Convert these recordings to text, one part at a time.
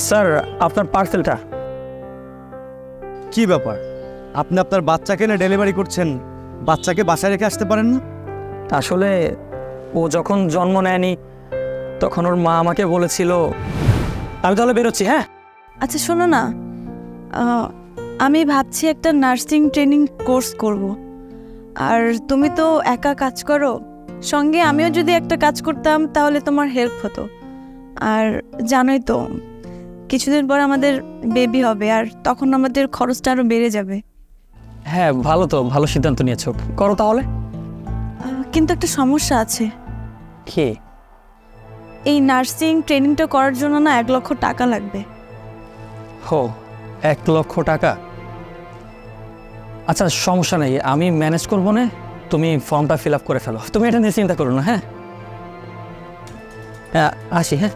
Sir আপনার পার্সেলটা। কি ব্যাপার, আপনি আপনার বাচ্চাকে না ডেলিভারি করছেন, বাচ্চাকে বাসায় রেখে আসতে পারেন না? আসলে ও যখন জন্ম নেয়নি তখন ওর মা আমাকে বলেছিল। আমি তাহলে বেরোচ্ছি। হ্যাঁ আচ্ছা শোনো না, আমি ভাবছি একটা নার্সিং ট্রেনিং কোর্স করব। আর তুমি তো একা কাজ করো, সঙ্গে আমিও যদি একটা কাজ করতাম তাহলে তোমার হেল্প হতো। আর জানোই তো কিছুদিন পর আমাদের বেবি হবে, আর তখন আমাদের খরচটা আরও বেড়ে যাবে। হ্যাঁ ভালো, তো ভালো সিদ্ধান্ত নিয়েছো, করো তাহলে। কিন্তু একটা সমস্যা আছে। কি? এই নার্সিং ট্রেনিংটা করার জন্য না 1,00,000 টাকা লাগবে। হো, 1,00,000 টাকা? আচ্ছা সমস্যা নেই, আমি ম্যানেজ করবো না। তুমি ফর্মটা ফিল আপ করে ফেলো, তুমি এটা নিয়ে চিন্তা করো না। হ্যাঁ হ্যাঁ আসি। হ্যাঁ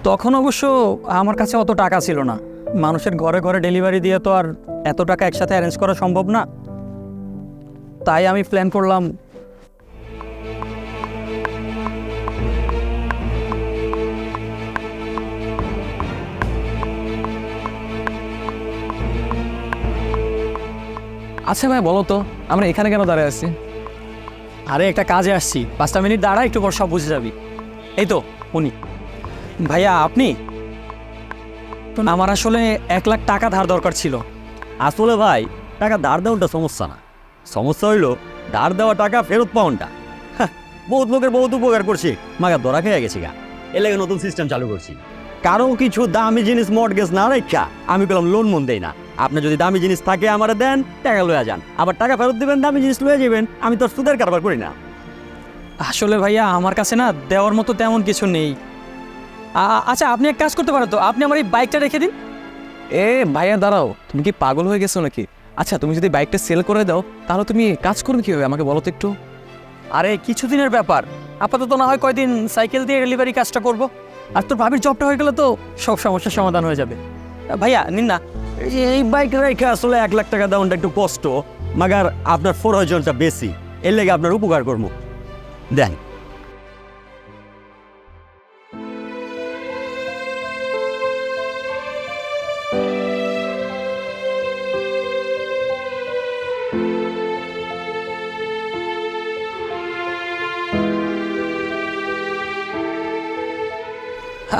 তখন অবশ্য আমার কাছে অত টাকা ছিল না। মানুষের ঘরে ঘরে ডেলিভারি দিয়ে তো আর এত টাকা একসাথে অ্যারেঞ্জ করা সম্ভব না। তাই আমি প্ল্যান করলাম আচ্ছা ভাই বলো তো, আমরা এখানে কেন দাঁড়িয়ে আছি? আরে একটা কাজে আসছি, 5টা মিনিট দাঁড়া, একটু পর সব বুঝে যাবি। এই তো উনি। ভাইয়া আপনি? আমার আসলে 1,00,000 টাকা ধার দরকার ছিল। আসলে ভাই, টাকা ধার দেওয়াটা সমস্যা না, সমস্যা হইলো ধার দেওয়া টাকা ফেরত পাওয়াটা। বহুত লোকের বহুত উপকার করছি, মাগা ধরা খেয়ে গেছি গা। এর লাগে নতুন সিস্টেম চালু করছি। কারো কিছু দামি জিনিস মর্টগেজ না রেখা আমি পেলাম লোন মন দেই না। আপনি যদি দামি জিনিস থাকে আমারে দেন, টাকা লয়ে যান, আবার টাকা ফেরত দিবেন, দামি জিনিস লয়ে যাবেন। আমি তো সুদের কারবার করি না। আসলে ভাইয়া আমার কাছে না দেওয়ার মতো তেমন কিছু নেই। আচ্ছা আপনি এক কাজ করতে পারেন তো, আপনি আমার এই বাইকটা রেখে দিন। এ ভাইয়া দাঁড়াও, তুমি কি পাগল হয়ে গেছো নাকি? আচ্ছা তুমি যদি বাইকটা সেল করে দাও তাহলে তুমি কাজ করবে কীভাবে আমাকে বলো তো একটু। আরে কিছুদিনের ব্যাপার, আপাতত না হয় কয়দিন সাইকেল দিয়ে ডেলিভারি কাজটা করব। আর তোর ভাবির জবটা হয়ে গেলে তো সব সমস্যার সমাধান হয়ে যাবে। ভাইয়া নিন না। এই বাইক রেখে আসলে 1,00,000 টাকা দেওয়াটা একটু কষ্ট, মাগার আপনার প্রয়োজনটা বেশি, এর লেগে আপনার উপকার করবো। দেন।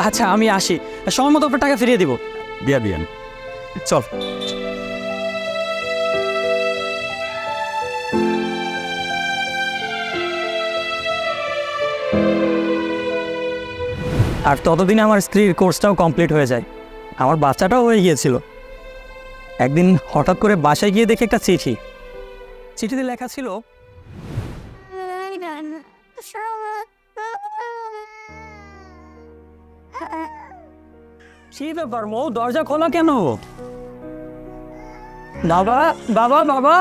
আচ্ছা আমি আসি, সময় মতো আপনার টাকা ফিরিয়ে দিব। দিয়া দিয়েন। চল। আর ততদিনে আমার স্ত্রীর কোর্সটাও কমপ্লিট হয়ে যায়, আমার বাচ্চাটাও হয়ে গিয়েছিল। একদিন হঠাৎ করে বাসায় গিয়ে দেখি একটা চিঠি। চিঠিতে লেখা ছিল, কি ব্যাপার মৌ, দরজা খোলা কেন? বাবা বাবা বাবা,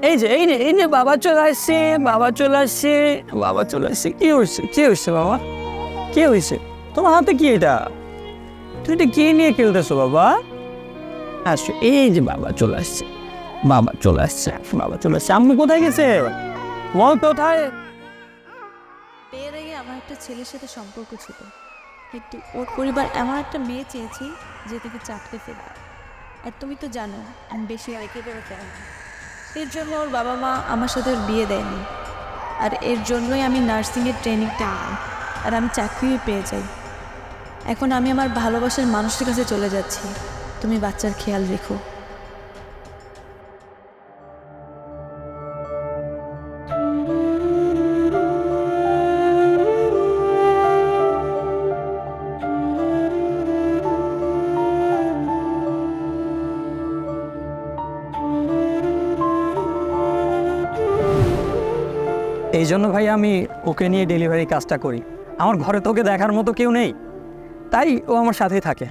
এই যে এই নে বাবা চলে আসছে, বাবা চলে আসছে, বাবা চলে আসছে। কি হয়েছে, কি হয়েছে বাবা, কি হয়েছে? তোমার হাতে কি এটা? তুই এটা কে নিয়ে খেলতেছো বাবা? আসো, এই যে বাবা চলে আসছে, বাবা চলে আসছে, বাবা চলে আসছে। আম্মু কোথায় গেছে? মৌ কোথায়? বিয়ের আগে আমার একটা ছেলের সাথে সম্পর্ক ছিল, কিন্তু ওর পরিবার এমন একটা মেয়ে চেয়েছি যে তাকে চাকরি ফেলবে। আর তুমি তো জানো আমি বেশি একেবারে চাই না, এর জন্য ওর বাবা মা আমার সাথে ওর বিয়ে দেয়নি। আর এর জন্যই আমি নার্সিংয়ের ট্রেনিংটা নিই, আর আমি চাকরিও পেয়ে যাই। এখন আমি আমার ভালোবাসার মানুষের কাছে চলে যাচ্ছি, তুমি বাচ্চার খেয়াল রেখো। এই জন্য ভাই আমি ওকে নিয়ে ডেলিভারি কাজটা করি। আমার ঘরে তোকে দেখার মতো কেউ নেই, তাই ও আমার সাথেই থাকে।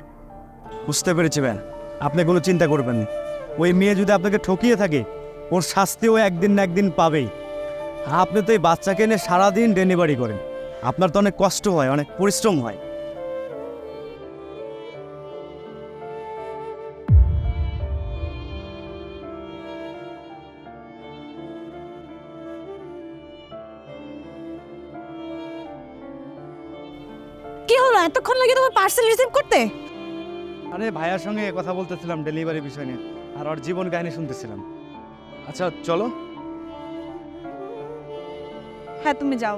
বুঝতে পেরেছি ভাই, আপনি কোনো চিন্তা করবেন না। ওই মেয়ে যদি আপনাকে ঠকিয়ে থাকে, ওর শাস্তিও একদিন না একদিন পাবেই। আপনি তো এই বাচ্চাকে নিয়ে সারাদিন ডেলিভারি করেন, আপনার তো অনেক কষ্ট হয়, অনেক পরিশ্রম হয়। এতক্ষণ লাগে তোমার পার্সেল রিসিভ করতে? আরে ভাইয়ার সঙ্গে কথা বলতেছিলাম ডেলিভারি বিষয় নিয়ে, আর ওর জীবন কাহিনী শুনতেছিলাম। আচ্ছা চলো। হ্যাঁ তুমি যাও।